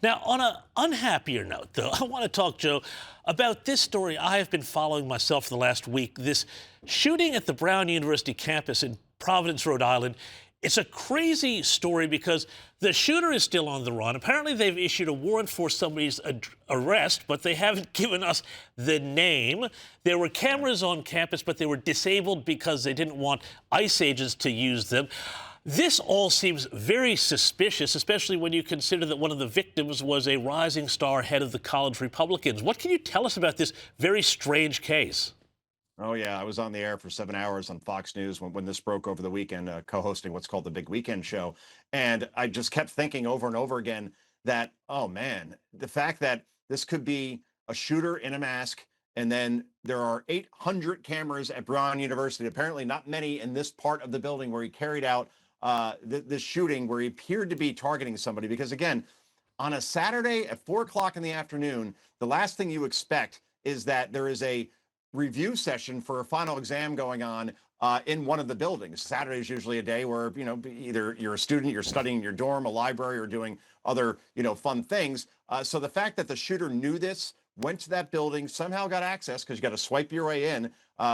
Now, on an unhappier note, though, I want to talk, Joe, about this story I have been following myself for the last week. This shooting at the Brown University campus in Providence, Rhode Island. It's a crazy story because the shooter is still on the run. Apparently, they've issued a warrant for somebody's arrest, but they haven't given us the name. There were cameras on campus, but they were disabled because they didn't want ICE agents to use them. This all seems very suspicious, especially when you consider that one of the victims was a rising star head of the college Republicans. What can you tell us about this very strange case? Oh, yeah. I was on the air for 7 hours on Fox News when this broke over the weekend, co-hosting what's called the Big Weekend Show. And I just kept thinking over and over again that, oh, man, the fact that this could be a shooter in a mask. And then there are 800 cameras at Brown University, apparently not many in this part of the building where he carried out this shooting, where he appeared to be targeting somebody. Because, again, on a Saturday at 4 o'clock in the afternoon, the last thing you expect is that there is a review session for a final exam going on in one of the buildings. Saturday is usually a day where, either you're a student, you're studying in your dorm, a library, or doing other, fun things. So the fact that the shooter knew this, went to that building, somehow got access, because you got to swipe your way in,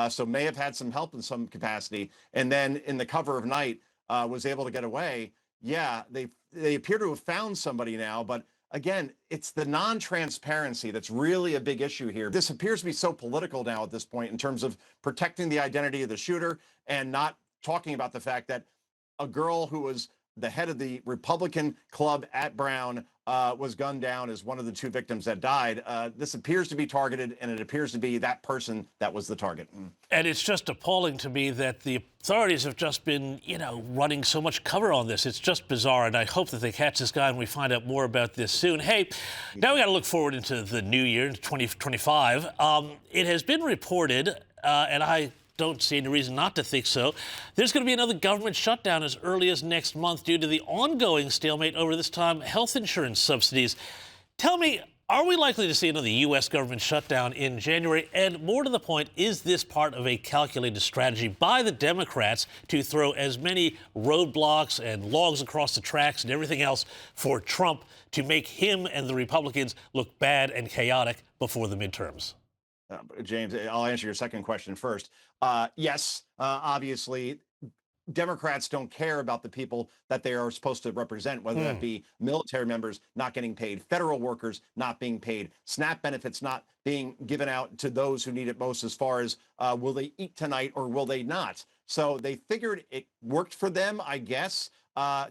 so may have had some help in some capacity, and then in the cover of night was able to get away. Yeah, they appear to have found somebody now, but again, it's the non-transparency that's really a big issue here. This appears to be so political now at this point in terms of protecting the identity of the shooter and not talking about the fact that a girl who was the head of the Republican club at Brown was gunned down as one of the two victims that died. This appears to be targeted, and it appears to be that person that was the target. And it's just appalling to me that the authorities have just been, running so much cover on this. It's just bizarre, and I hope that they catch this guy and we find out more about this soon. Hey, now we got to look forward into the new year, 2025. It has been reported, and I don't see any reason not to think so, there's going to be another government shutdown as early as next month due to the ongoing stalemate over, this time, health insurance subsidies. Tell me, are we likely to see another U.S. government shutdown in January? And more to the point, is this part of a calculated strategy by the Democrats to throw as many roadblocks and logs across the tracks and everything else for Trump to make him and the Republicans look bad and chaotic before the midterms? James, I'll answer your second question first. Yes, obviously, Democrats don't care about the people that they are supposed to represent, whether that be military members not getting paid, federal workers not being paid, SNAP benefits not being given out to those who need it most, as far as will they eat tonight or will they not? So they figured it worked for them, I guess.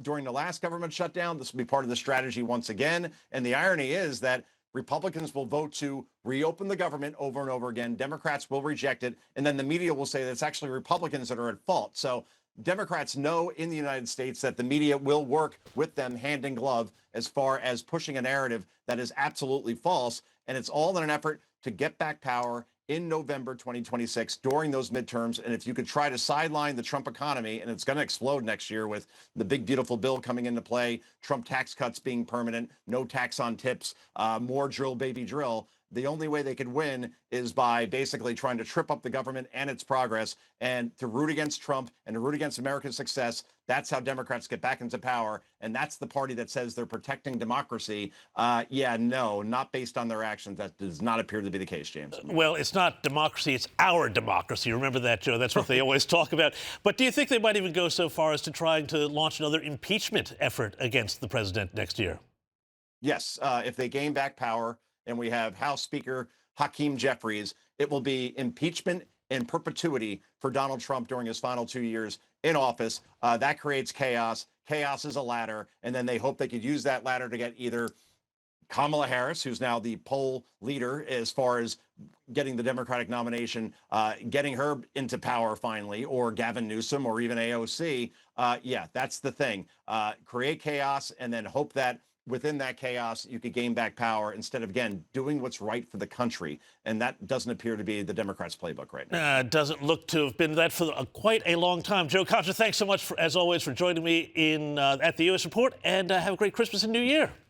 During the last government shutdown, this will be part of the strategy once again. And the irony is that Republicans will vote to reopen the government over and over again. Democrats will reject it. And then the media will say that it's actually Republicans that are at fault. So Democrats know in the United States that the media will work with them hand in glove as far as pushing a narrative that is absolutely false. And it's all in an effort to get back power in November 2026 during those midterms. And if you could try to sideline the Trump economy, and it's going to explode next year with the big, beautiful bill coming into play, Trump tax cuts being permanent, no tax on tips, more drill, baby, drill. The only way they could win is by basically trying to trip up the government and its progress, and to root against Trump and to root against America's success. That's how Democrats get back into power. And that's the party that says they're protecting democracy. No, not based on their actions. That does not appear to be the case, James. Well, it's not democracy, it's our democracy. Remember that, Joe? That's what they always talk about. But do you think they might even go so far as to trying to launch another impeachment effort against the president next year? Yes, if they gain back power, and we have House Speaker Hakeem Jeffries, it will be impeachment in perpetuity for Donald Trump during his final 2 years in office. That creates chaos. Chaos is a ladder, and then they hope they could use that ladder to get either Kamala Harris, who's now the poll leader as far as getting the Democratic nomination, getting her into power finally, or Gavin Newsom, or even AOC. That's the thing. Create chaos and then hope that within that chaos, you could gain back power instead of, again, doing what's right for the country. And that doesn't appear to be the Democrats' playbook right now. Doesn't look to have been that for quite a long time. Joe Concha, thanks so much, as always, for joining me at the U.S. Report, and have a great Christmas and New Year.